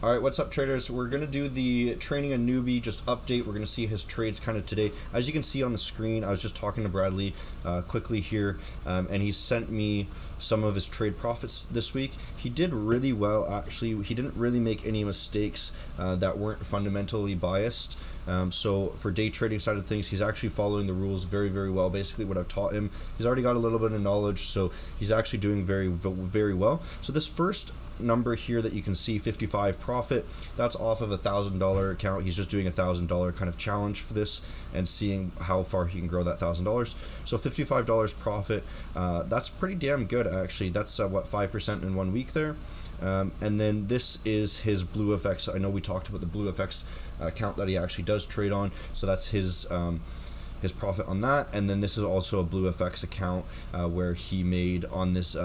All right, what's up, traders? We're going to do the training a newbie just update. We're going to see his trades kind of today. As you can see on the screen, I was just talking to Bradley quickly here, and he sent me some of his trade profits this week. He did really well, actually. He didn't really make any mistakes that weren't fundamentally biased. So for day trading side of things, he's actually following the rules very, very well. Basically what I've taught him, he's already got a little bit of knowledge, so he's actually doing very, very well. So this first number here that you can see, 55 profit, that's off of $1,000 account. He's just doing $1,000 kind of challenge for this and seeing how far he can grow that $1,000. So $55 profit, that's pretty damn good, actually. That's what, 5% in 1 week there. And then this is his Blue FX. I know we talked about the Blue FX account that he actually does trade on, so that's his profit on that. And then this is also a Blue FX account where he made on this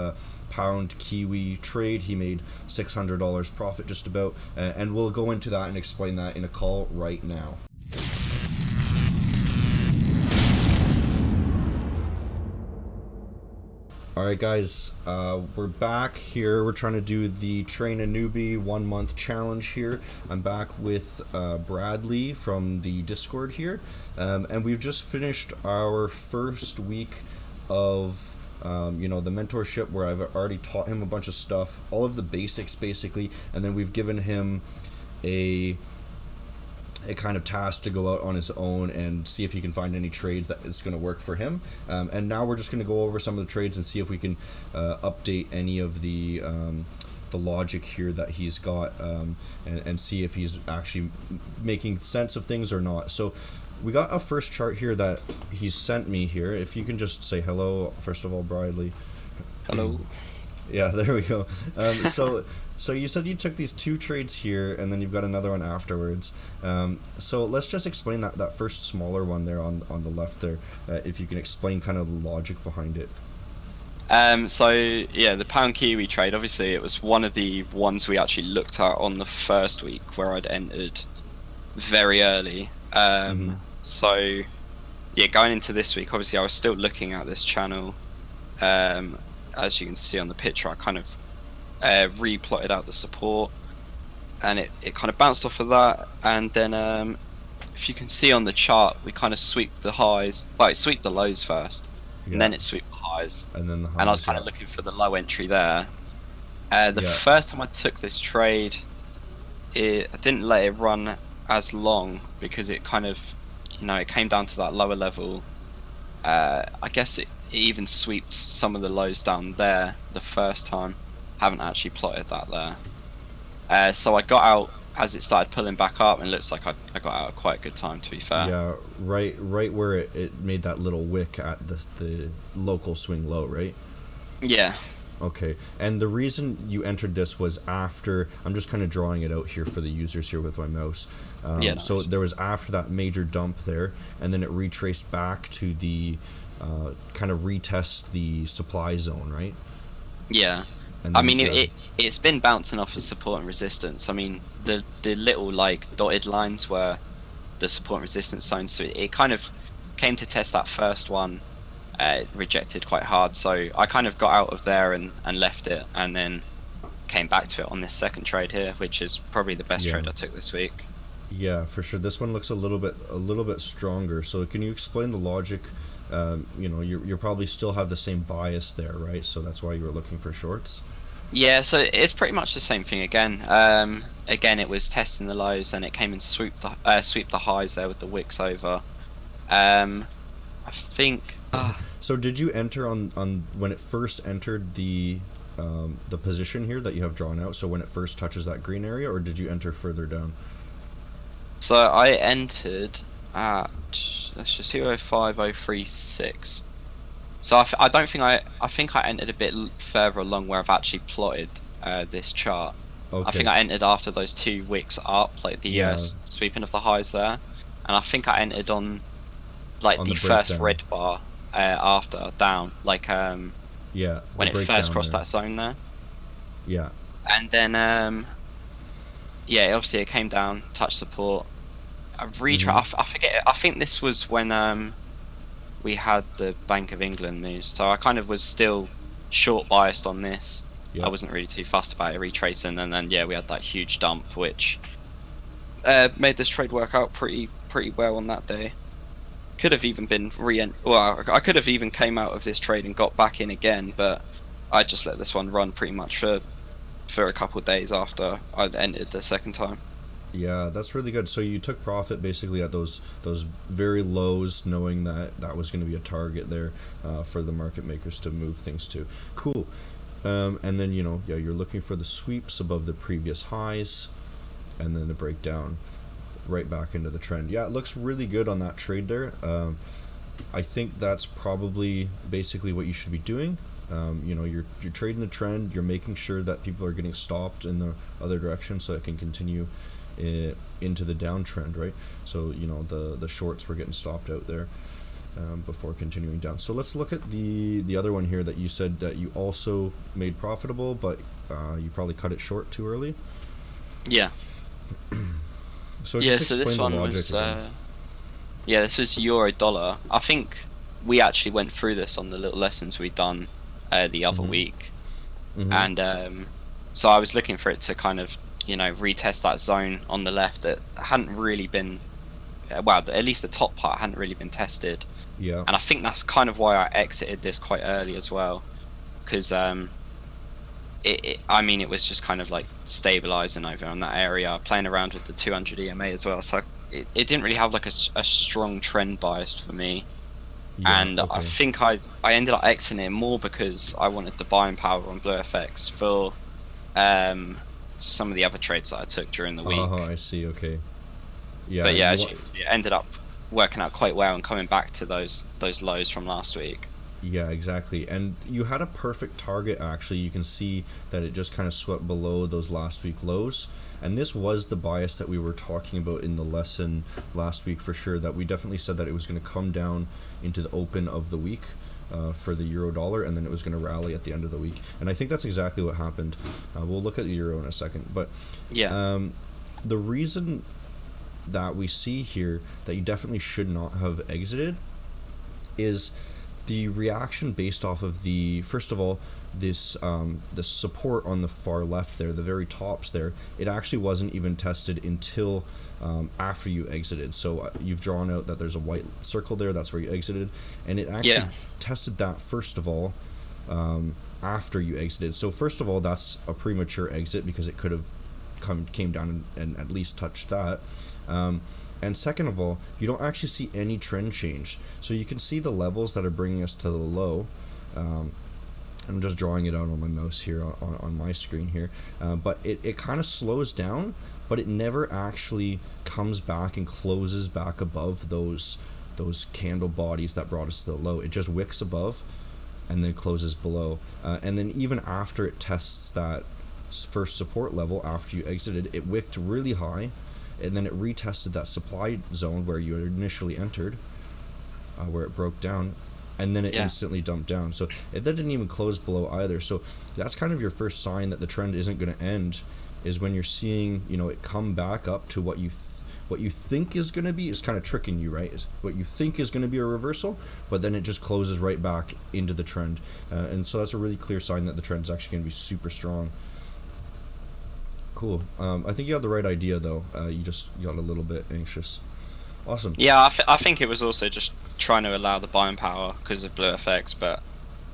pound Kiwi trade, he made $600 profit just about, and we'll go into that and explain that in a call right now. Alright guys, we're back here. We're trying to do the Train a Newbie 1 month challenge here. I'm back with Bradley from the Discord here, and we've just finished our first week of the mentorship, where I've already taught him a bunch of stuff, all of the basics basically, and then we've given him a kind of task to go out on his own and see if he can find any trades that is going to work for him. And now we're just going to go over some of the trades and see if we can update any of the logic here that he's got, and see if he's actually making sense of things or not. So we got a first chart here that he sent me here. If you can just say hello, first of all, Bradley. Hello. Yeah, there we go. So you said you took these two trades here, and then you've got another one afterwards. So let's just explain that first smaller one there on the left there. If you can explain kind of the logic behind it. So yeah, the pound Kiwi trade, obviously it was one of the ones we actually looked at on the first week where I'd entered very early. So yeah, going into this week, obviously I was still looking at this channel. As you can see on the picture, I kind of replotted out the support, and it kind of bounced off of that, and then if you can see on the chart, we kind of sweep the highs, it sweep the lows first, and then it sweep the highs, and then the highs, and I was kind of looking for the low entry there. The first time I took this trade, I didn't let it run as long because it kind of, it came down to that lower level. I guess it even swept some of the lows down there the first time. Haven't actually plotted that there. So I got out as it started pulling back up, and it looks like I got out at quite a good time, to be fair. Yeah, right where it made that little wick at the local swing low, right? Yeah. Okay, and the reason you entered this was after, I'm just kind of drawing it out here for the users here with my mouse. So there was after that major dump there, and then it retraced back to the kind of retest the supply zone, right? Yeah. I mean, it's been bouncing off of support and resistance. I mean, the little dotted lines were the support and resistance zones, so it kind of came to test that first one. Rejected quite hard, so I kind of got out of there and left it, and then came back to it on this second trade here, which is probably the best trade I took this week. Yeah, for sure. This one looks a little bit stronger. So can you explain the logic? You probably still have the same bias there, right? So that's why you were looking for shorts. Yeah, so it's pretty much the same thing again. Again, it was testing the lows, and it came and sweep the highs there with the wicks over. I think. So did you enter on when it first entered the position here that you have drawn out? So when it first touches that green area, or did you enter further down? So I entered at, let's just 205.036. So I don't think I think I entered a bit further along where I've actually plotted this chart. Okay. I think I entered after those two wicks up, like the sweeping of the highs there, and I think I entered on the first red bar after down, when it first crossed that zone there. Yeah. And then obviously it came down, touched support. I forget. I think this was when we had the Bank of England news, so I kind of was still short biased on this. Yeah. I wasn't really too fussed about it retracing, and then yeah, we had that huge dump, which made this trade work out pretty well on that day. Could have even been well, I could have even came out of this trade and got back in again, but I just let this one run pretty much for a couple of days after I'd entered the second time. Yeah, that's really good. So you took profit basically at those very lows, knowing that that was going to be a target there for the market makers to move things to. Cool. And then yeah, you're looking for the sweeps above the previous highs, and then the breakdown right back into the trend. Yeah, it looks really good on that trade there. I think that's probably basically what you should be doing. You're trading the trend. You're making sure that people are getting stopped in the other direction so it can continue into the downtrend, right? So the shorts were getting stopped out there before continuing down. So let's look at the other one here that you said that you also made profitable, but you probably cut it short too early. Yeah. So Yeah. just So this explain the one logic was again. this was euro dollar. I think we actually went through this on the little lessons we'd done the other week, and so I was looking for it to kind of retest that zone on the left that hadn't really been at least the top part hadn't really been tested. Yeah. And I think that's kind of why I exited this quite early as well, because it was just kind of like stabilizing over on that area, playing around with the 200 EMA as well. So it didn't really have like a strong trend bias for me. Yeah, And okay. I think I ended up exiting it more because I wanted the buying power on Blue FX for some of the other trades that I took during the week. Oh, I see. Okay. Yeah. But yeah, it ended up working out quite well and coming back to those lows from last week. Yeah, exactly. And you had a perfect target, actually. You can see that it just kind of swept below those last week lows. And this was the bias that we were talking about in the lesson last week for sure, that we definitely said that it was going to come down into the open of the week for the euro dollar, and then it was going to rally at the end of the week. And I think that's exactly what happened. We'll look at the euro in a second. But yeah, the reason that we see here that you definitely should not have exited is the reaction based off of first of all, this the support on the far left there, the very tops there, it actually wasn't even tested until after you exited. So you've drawn out that there's a white circle there, that's where you exited, and it actually tested that first of all after you exited. So first of all, that's a premature exit because it could have came down and at least touched that. And second of all, you don't actually see any trend change. So you can see the levels that are bringing us to the low. I'm just drawing it out on my mouse here on my screen here. But it kind of slows down, but it never actually comes back and closes back above those candle bodies that brought us to the low. It just wicks above and then closes below. And then even after it tests that first support level after you exited, it wicked really high, and then it retested that supply zone where you had initially entered, where it broke down, and then it instantly dumped down. So that didn't even close below either. So that's kind of your first sign that the trend isn't going to end, is when you're seeing it come back up to what you think is going to be. Is kind of tricking you, right? Is what you think is going to be a reversal, but then it just closes right back into the trend, and so that's a really clear sign that the trend's actually going to be super strong. Cool. I think you had the right idea, though. You got a little bit anxious. Awesome. Yeah, I think it was also just trying to allow the buying power because of Blue FX, but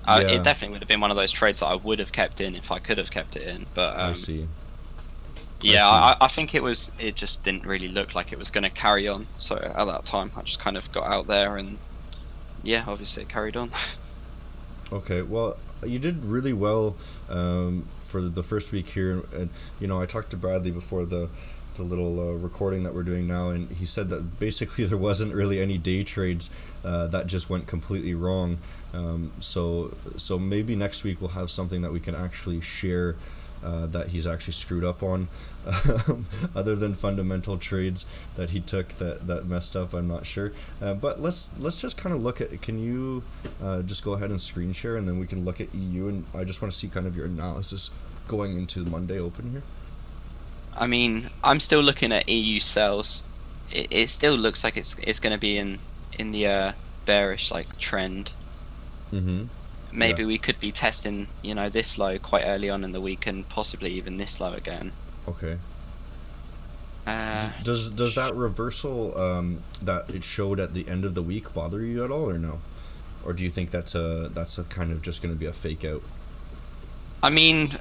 it definitely would have been one of those trades that I would have kept in if I could have kept it in. But I see. I think it just didn't really look like it was going to carry on. So at that time, I just kind of got out there, and yeah, obviously it carried on. Okay, well, you did really well for the first week here, and I talked to Bradley before the little recording that we're doing now, and he said that basically there wasn't really any day trades that just went completely wrong. So maybe next week we'll have something that we can actually share that he's actually screwed up on, other than fundamental trades that he took that messed up. I'm not sure, but let's just kind of look at. Can you just go ahead and screen share, and then we can look at EU, and I just want to see kind of your analysis going into the Monday open here. I mean, I'm still looking at EU sales. It still looks like it's going to be in the bearish trend. Mm-hmm. maybe we could be testing, this low quite early on in the week and possibly even this low again. Okay. Does that reversal that it showed at the end of the week bother you at all, or no? Or do you think that's a kind of just going to be a fake out? I mean,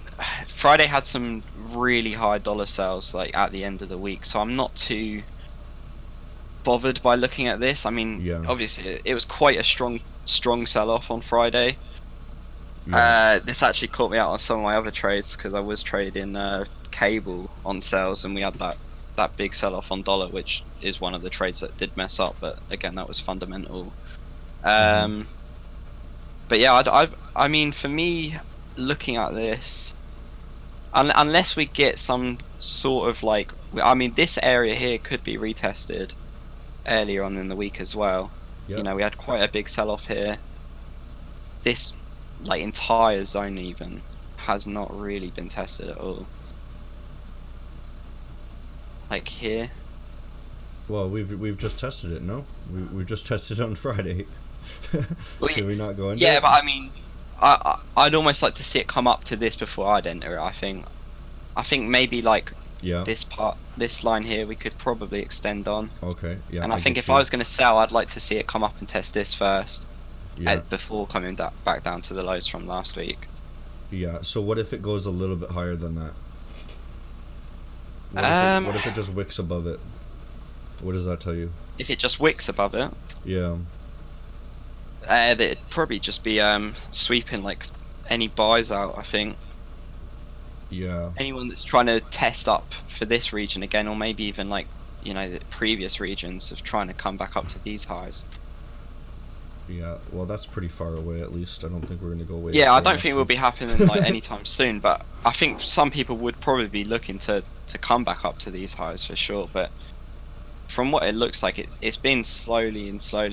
Friday had some really high dollar sales like at the end of the week, so I'm not too bothered by looking at this. I mean, Yeah. obviously it was quite a strong sell-off on Friday. Yeah. This actually caught me out on some of my other trades because I was trading cable on sales, and we had that big sell-off on dollar, which is one of the trades that did mess up. But again, that was fundamental. But yeah, I mean, for me, looking at this, unless we get some sort of like, I mean, this area here could be retested earlier on in the week as well. Yep. We had quite a big sell-off here. This like entire zone even has not really been tested at all. Like here. Well, we've just tested it, no? We've just tested it on Friday. Can we not go into it? But I mean, I'd almost like to see it come up to this before I'd enter it. I think maybe like this line here, we could probably extend on. Okay, yeah. And I think if I was going to sell, I'd like to see it come up and test this first, before coming back down to the lows from last week. Yeah. So what if it goes a little bit higher than that? What if it just wicks above it? What does that tell you? If it just wicks above it, Yeah. it'd probably just be sweeping like any buys out. I think. Yeah. Anyone that's trying to test up for this region again, or maybe even like the previous regions of trying to come back up to these highs. Yeah, well, that's pretty far away. At least I don't think we're going to go away. Yeah, I don't think it will be happening like anytime soon. But I think some people would probably be looking to come back up to these highs for sure. But from what it looks like, it's been slowly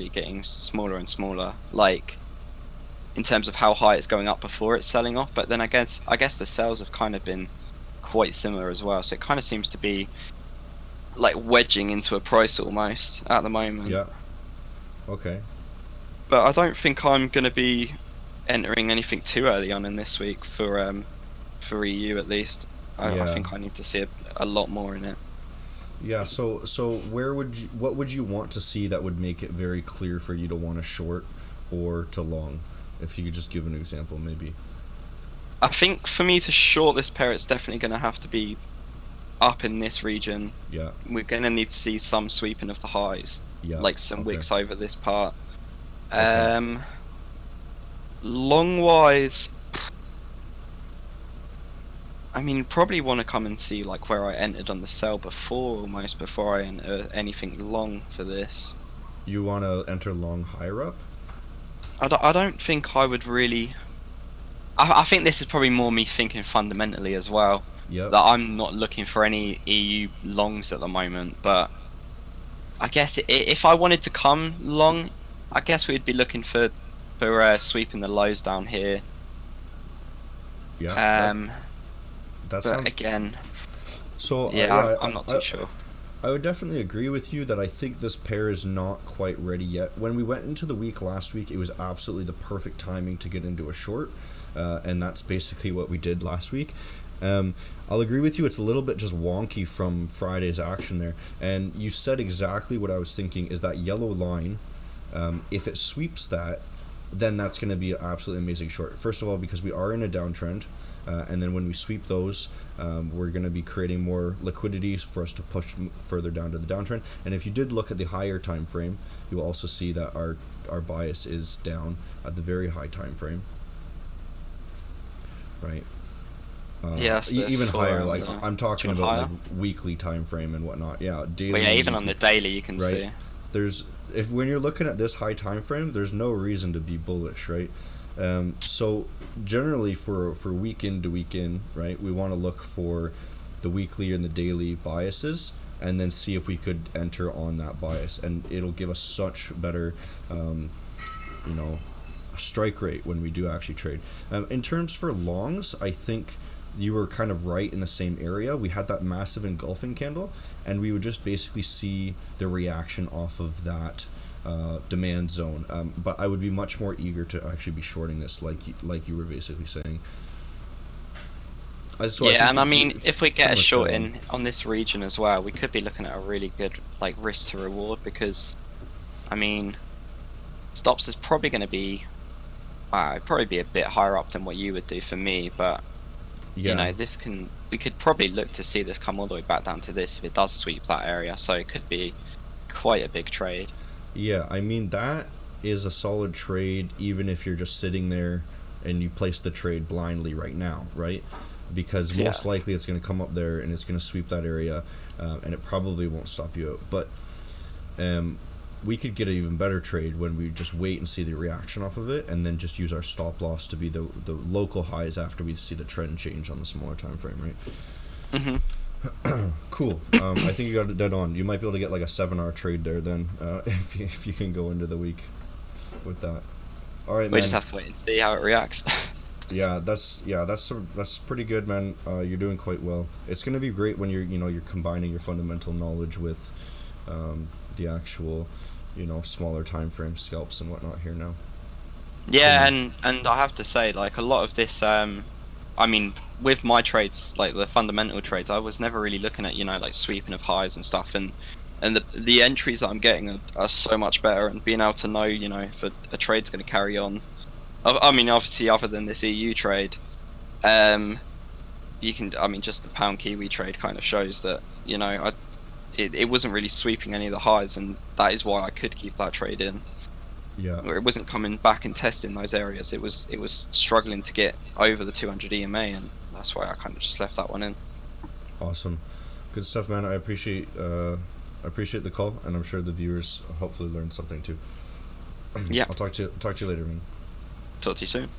getting smaller and smaller. Like in terms of how high it's going up before it's selling off. But then I guess the sales have kind of been quite similar as well. So it kind of seems to be like wedging into a price almost at the moment. Yeah. Okay. But I don't think I'm going to be entering anything too early on in this week for EU at least. I think I need to see a lot more in it. Yeah. So what would you want to see that would make it very clear for you to want to short or to long? If you could just give an example, maybe. I think for me to short this pair, it's definitely going to have to be up in this region. Yeah. We're going to need to see some sweeping of the highs. Yeah. Like some wicks over this part. Okay. Long wise, I mean, probably want to come and see like where I entered on the sell before I enter anything long for this. You want to enter long higher up? I don't think I would really. I think this is probably more me thinking fundamentally as well. Yeah. That I'm not looking for any EU longs at the moment, but I guess if I wanted to come long, I guess we'd be looking for sweeping the lows down here. Yeah. That but sounds. Again. So I'm not too sure. I would definitely agree with you that I think this pair is not quite ready yet. When we went into the week last week, it was absolutely the perfect timing to get into a short, and that's basically what we did last week. I'll agree with you, it's a little bit just wonky from Friday's action there, and you said exactly what I was thinking, is that yellow line, if it sweeps that, then that's going to be an absolutely amazing short. First of all, because we are in a downtrend, and then when we sweep those, we're going to be creating more liquidity for us to push further down to the downtrend. And if you did look at the higher time frame, you will also see that our bias is down at the very high time frame, right? Even higher, like I'm talking about like weekly time frame and whatnot. Yeah, daily. Well, yeah, even on the daily you can see. When you're looking at this high time frame, there's no reason to be bullish, right? So generally for week in to week in, right, we want to look for the weekly and the daily biases and then see if we could enter on that bias, and it'll give us such better strike rate when we do actually trade. In terms for longs, I think you were kind of right in the same area. We had that massive engulfing candle, and we would just basically see the reaction off of that demand zone. But I would be much more eager to actually be shorting this, like you were basically saying. I mean, if we get a short dead in on this region as well, we could be looking at a really good like risk to reward, because, I mean, stops is probably going to be, it'd probably be a bit higher up than what you would do for me, but you know, we could probably look to see this come all the way back down to this if it does sweep that area, so it could be quite a big trade. Yeah, I mean, that is a solid trade even if you're just sitting there and you place the trade blindly right now, right? Because most likely it's going to come up there and it's going to sweep that area, and it probably won't stop you out. But we could get an even better trade when we just wait and see the reaction off of it, and then just use our stop loss to be the local highs after we see the trend change on the smaller time frame, right? Mm-hmm. Cool. I think you got it dead on. You might be able to get like a 7-hour trade there then, if you can go into the week with that. All right, man. We just have to wait and see how it reacts. That's pretty good, man. You're doing quite well. It's gonna be great when you're combining your fundamental knowledge with the actual, smaller time frame scalps and whatnot here now. Yeah, and I have to say, like, a lot of this, I mean, with my trades, like the fundamental trades, I was never really looking at, like sweeping of highs and stuff, and the entries that I'm getting are so much better, and being able to know, if a trade's going to carry on. I mean, obviously, other than this EU trade, you can, I mean, just the pound Kiwi trade kind of shows that, it wasn't really sweeping any of the highs, and that is why I could keep that trade in. Yeah. Where it wasn't coming back and testing those areas. It was struggling to get over the 200 EMA, and that's why I kind of just left that one in. Awesome, good stuff, man. I appreciate the call, and I'm sure the viewers hopefully learned something too. Yeah. I'll talk to you later, man. Talk to you soon.